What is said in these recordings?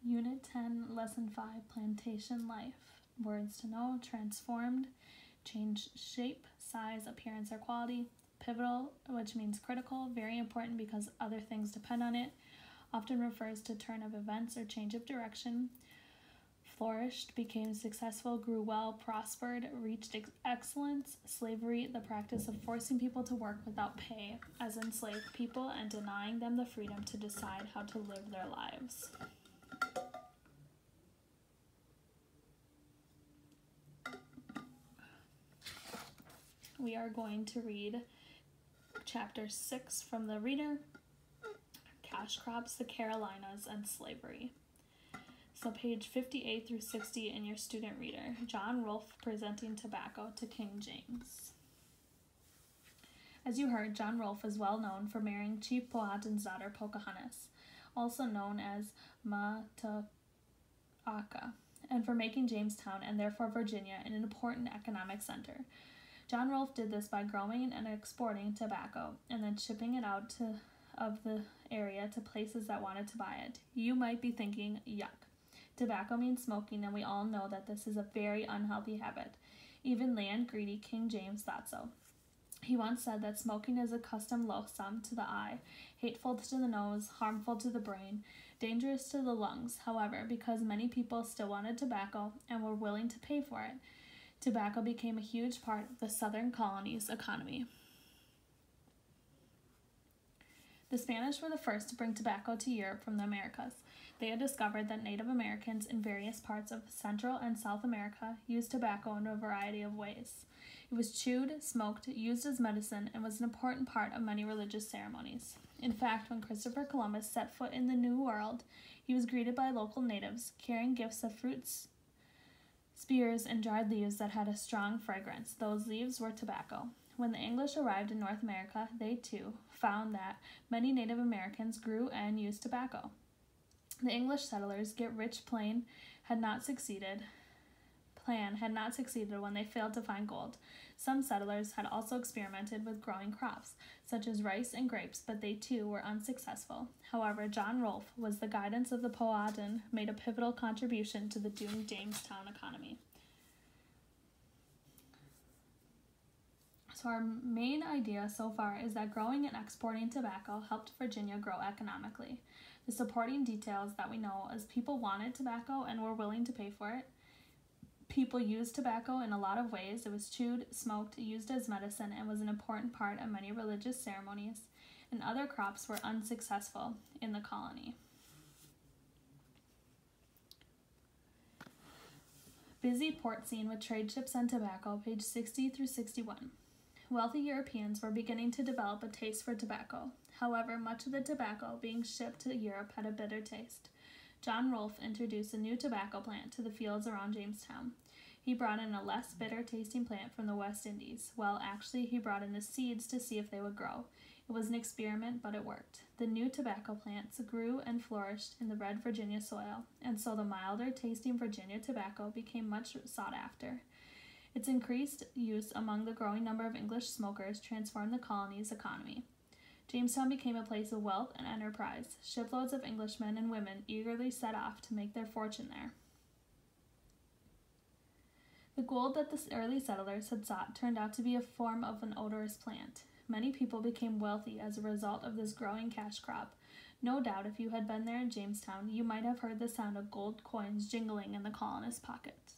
Unit 10, Lesson 5, Plantation Life. Words to know: transformed, change shape, size, appearance, or quality. Pivotal, which means critical, very important because other things depend on it. Often refers to turn of events or change of direction. Flourished, became successful, grew well, prospered, reached excellence. Slavery, the practice of forcing people to work without pay as enslaved people and denying them the freedom to decide how to live their lives. We are going to read Chapter 6 from the reader, Cash Crops, the Carolinas, and Slavery. So page 58 through 60 in your student reader. John Rolfe presenting tobacco to King James. As you heard, John Rolfe is well known for marrying Chief Powhatan's daughter Pocahontas, also known as Mataaca, and for making Jamestown, and therefore Virginia, an important economic center. John Rolfe did this by growing and exporting tobacco and then shipping it out of the area to places that wanted to buy it. You might be thinking, yuck. Tobacco means smoking, and we all know that this is a very unhealthy habit. Even land-greedy King James thought so. He once said that smoking is a custom loathsome to the eye, hateful to the nose, harmful to the brain, dangerous to the lungs. However, because many people still wanted tobacco and were willing to pay for it, tobacco became a huge part of the southern colonies' economy. The Spanish were the first to bring tobacco to Europe from the Americas. They had discovered that Native Americans in various parts of Central and South America used tobacco in a variety of ways. It was chewed, smoked, used as medicine, and was an important part of many religious ceremonies. In fact, when Christopher Columbus set foot in the New World, he was greeted by local natives, carrying gifts of fruits, spears, and dried leaves that had a strong fragrance. Those leaves were tobacco. When the English arrived in North America, they too found that many Native Americans grew and used tobacco. The English settlers' get-rich plan had not succeeded when they failed to find gold. Some settlers had also experimented with growing crops, such as rice and grapes, but they too were unsuccessful. However, John Rolfe, with the guidance of the Powhatan, made a pivotal contribution to the doomed Jamestown economy. So our main idea so far is that growing and exporting tobacco helped Virginia grow economically. The supporting details that we know is people wanted tobacco and were willing to pay for it. People used tobacco in a lot of ways. It was chewed, smoked, used as medicine, and was an important part of many religious ceremonies. And other crops were unsuccessful in the colony. Busy port scene with trade ships and tobacco, page 60 through 61. Wealthy Europeans were beginning to develop a taste for tobacco. However, much of the tobacco being shipped to Europe had a bitter taste. John Rolfe introduced a new tobacco plant to the fields around Jamestown. He brought in a less bitter-tasting plant from the West Indies. Well, actually, he brought in the seeds to see if they would grow. It was an experiment, but it worked. The new tobacco plants grew and flourished in the red Virginia soil, and so the milder-tasting Virginia tobacco became much sought after. Its increased use among the growing number of English smokers transformed the colony's economy. Jamestown became a place of wealth and enterprise. Shiploads of Englishmen and women eagerly set off to make their fortune there. The gold that the early settlers had sought turned out to be a form of an odorous plant. Many people became wealthy as a result of this growing cash crop. No doubt if you had been there in Jamestown, you might have heard the sound of gold coins jingling in the colonists' pockets.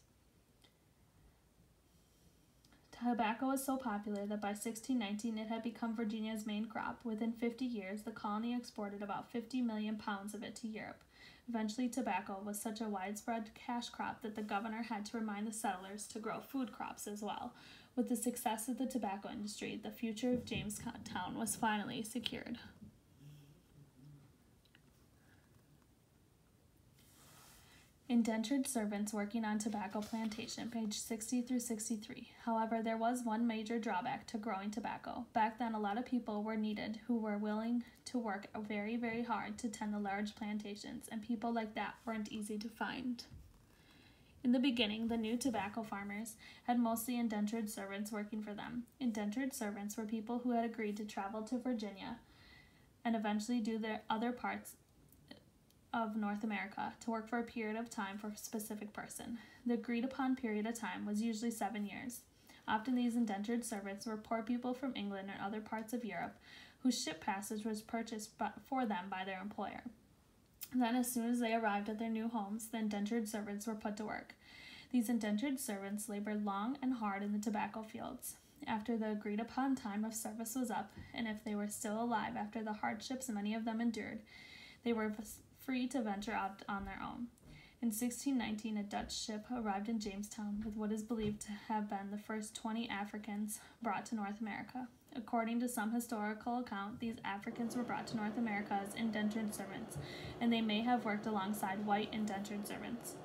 Tobacco was so popular that by 1619 it had become Virginia's main crop. Within 50 years, the colony exported about 50 million pounds of it to Europe. Eventually, tobacco was such a widespread cash crop that the governor had to remind the settlers to grow food crops as well. With the success of the tobacco industry, the future of Jamestown was finally secured. Indentured servants working on tobacco plantation, page 60 through 63. However, there was one major drawback to growing tobacco. Back then, a lot of people were needed who were willing to work very, very hard to tend the large plantations, and people like that weren't easy to find. In the beginning, the new tobacco farmers had mostly indentured servants working for them. Indentured servants were people who had agreed to travel to Virginia and eventually do their other parts of North America to work for a period of time for a specific person. The agreed upon period of time was usually 7 years. Often these indentured servants were poor people from England or other parts of Europe whose ship passage was purchased for them by their employer. Then, as soon as they arrived at their new homes, the indentured servants were put to work. These indentured servants labored long and hard in the tobacco fields. After the agreed upon time of service was up, and if they were still alive after the hardships many of them endured, they were free to venture out on their own. In 1619, a Dutch ship arrived in Jamestown with what is believed to have been the first 20 Africans brought to North America. According to some historical account, these Africans were brought to North America as indentured servants, and they may have worked alongside white indentured servants.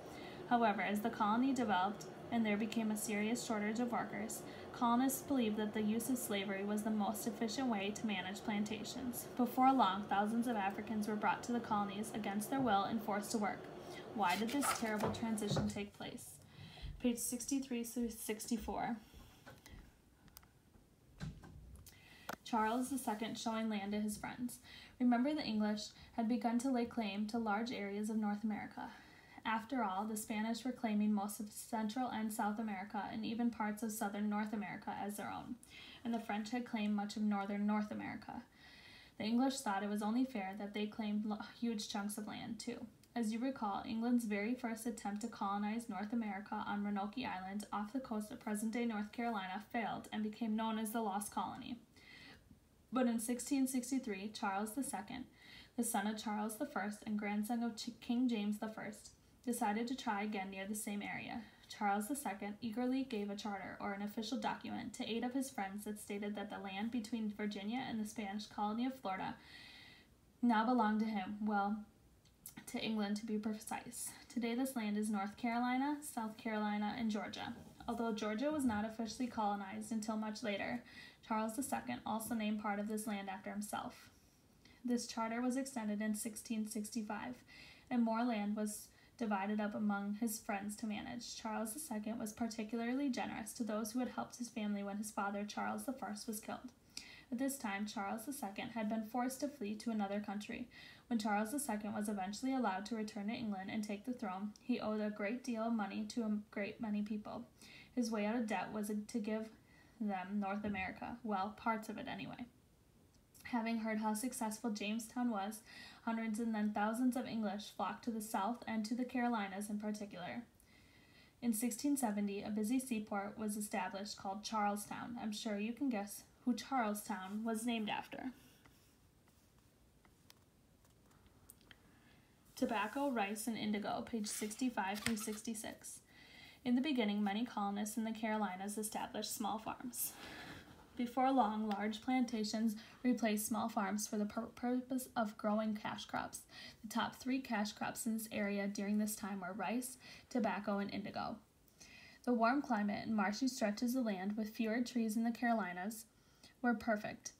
However, as the colony developed and there became a serious shortage of workers, colonists believed that the use of slavery was the most efficient way to manage plantations. Before long, thousands of Africans were brought to the colonies against their will and forced to work. Why did this terrible transition take place? Page 63 through 64. Charles II showing land to his friends. Remember, the English had begun to lay claim to large areas of North America. After all, the Spanish were claiming most of Central and South America and even parts of southern North America as their own, and the French had claimed much of northern North America. The English thought it was only fair that they claimed huge chunks of land, too. As you recall, England's very first attempt to colonize North America on Roanoke Island off the coast of present-day North Carolina failed and became known as the Lost Colony. But in 1663, Charles II, the son of Charles I and grandson of King James I, decided to try again near the same area. Charles II eagerly gave a charter, or an official document, to 8 of his friends that stated that the land between Virginia and the Spanish colony of Florida now belonged to him, well, to England to be precise. Today this land is North Carolina, South Carolina, and Georgia. Although Georgia was not officially colonized until much later, Charles II also named part of this land after himself. This charter was extended in 1665, and more land was divided up among his friends to manage. Charles II was particularly generous to those who had helped his family when his father, Charles I, was killed. At this time, Charles II had been forced to flee to another country. When Charles II was eventually allowed to return to England and take the throne, he owed a great deal of money to a great many people. His way out of debt was to give them North America, well, parts of it anyway. Having heard how successful Jamestown was, hundreds and then thousands of English flocked to the South and to the Carolinas in particular. In 1670, a busy seaport was established called Charlestown. I'm sure you can guess who Charlestown was named after. Tobacco, rice, and indigo, page 65 through 66. In the beginning, many colonists in the Carolinas established small farms. Before long, large plantations replaced small farms for the purpose of growing cash crops. The top 3 cash crops in this area during this time were rice, tobacco, and indigo. The warm climate and marshy stretches of land with fewer trees in the Carolinas were perfect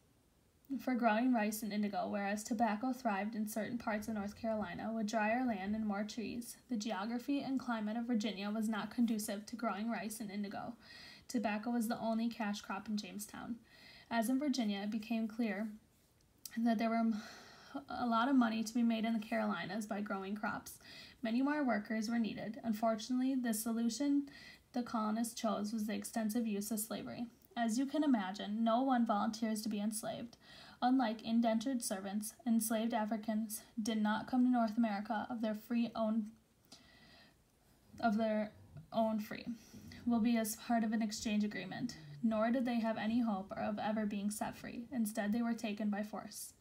for growing rice and indigo, whereas tobacco thrived in certain parts of North Carolina with drier land and more trees. The geography and climate of Virginia was not conducive to growing rice and indigo. Tobacco was the only cash crop in Jamestown. As in Virginia, it became clear that there were a lot of money to be made in the Carolinas by growing crops. Many more workers were needed. Unfortunately, the solution the colonists chose was the extensive use of slavery. As you can imagine, no one volunteers to be enslaved. Unlike indentured servants, enslaved Africans did not come to North America of their own free will be as part of an exchange agreement, nor did they have any hope of ever being set free. Instead, they were taken by force.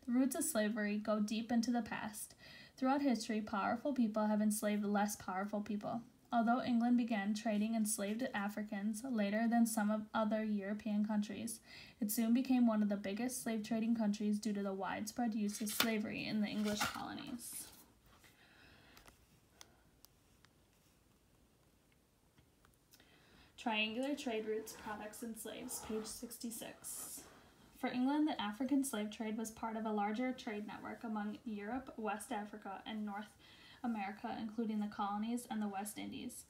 The roots of slavery go deep into the past. Throughout history, powerful people have enslaved less powerful people. Although England began trading enslaved Africans later than some other European countries, it soon became one of the biggest slave trading countries due to the widespread use of slavery in the English colonies. Triangular trade routes, products, and slaves, page 66. For England, the African slave trade was part of a larger trade network among Europe, West Africa, and North America, including the colonies and the West Indies.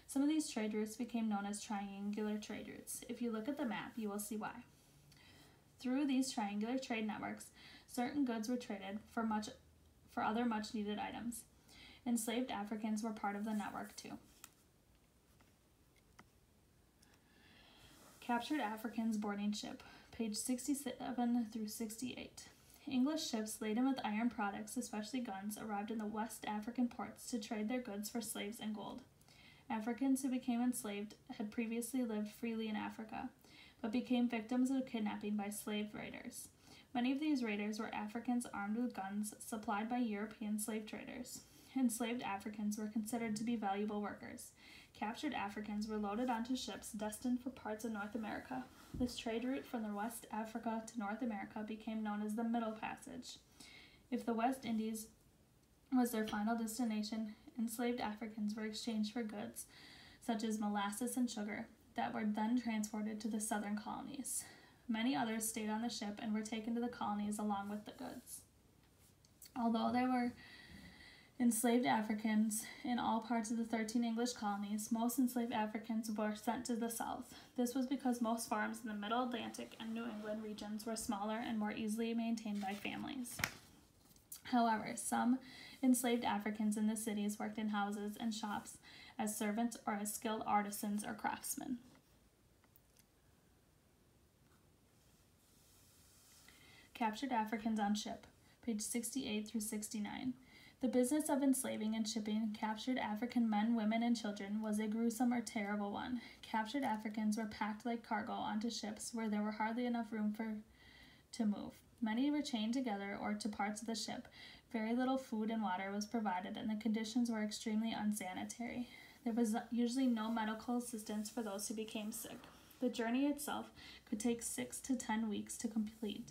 Some of these trade routes became known as triangular trade routes. If you look at the map, you will see why. Through these triangular trade networks, certain goods were traded for other much-needed items. Enslaved Africans were part of the network too. Captured Africans boarding ship, page 67 through 68. English ships laden with iron products, especially guns, arrived in the West African ports to trade their goods for slaves and gold. Africans who became enslaved had previously lived freely in Africa, but became victims of kidnapping by slave raiders. Many of these raiders were Africans armed with guns supplied by European slave traders. Enslaved Africans were considered to be valuable workers. Captured Africans were loaded onto ships destined for parts of North America. This trade route from the West Africa to North America became known as the Middle Passage. If the West Indies was their final destination, enslaved Africans were exchanged for goods, such as molasses and sugar, that were then transported to the southern colonies. Many others stayed on the ship and were taken to the colonies along with the goods. Although there were enslaved Africans in all parts of the 13 English colonies, most enslaved Africans were sent to the south. This was because most farms in the Middle Atlantic and New England regions were smaller and more easily maintained by families. However, some enslaved Africans in the cities worked in houses and shops as servants or as skilled artisans or craftsmen. Captured Africans on ship, page 68 through 69. The business of enslaving and shipping captured African men, women, and children was a gruesome or terrible one. Captured Africans were packed like cargo onto ships where there were hardly enough room to move. Many were chained together or to parts of the ship. Very little food and water was provided, and the conditions were extremely unsanitary. There was usually no medical assistance for those who became sick. The journey itself could take 6 to 10 weeks to complete.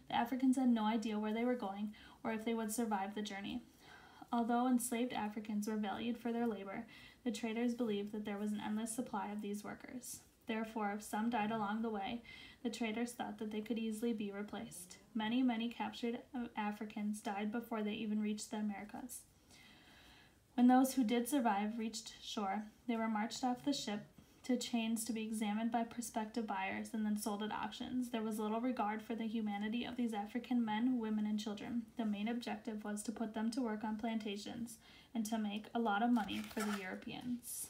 The Africans had no idea where they were going or if they would survive the journey. Although enslaved Africans were valued for their labor, the traders believed that there was an endless supply of these workers. Therefore, if some died along the way, the traders thought that they could easily be replaced. Many captured Africans died before they even reached the Americas. When those who did survive reached shore, they were marched off the ship to chains to be examined by prospective buyers and then sold at auctions. There was little regard for the humanity of these African men, women, and children. The main objective was to put them to work on plantations and to make a lot of money for the Europeans.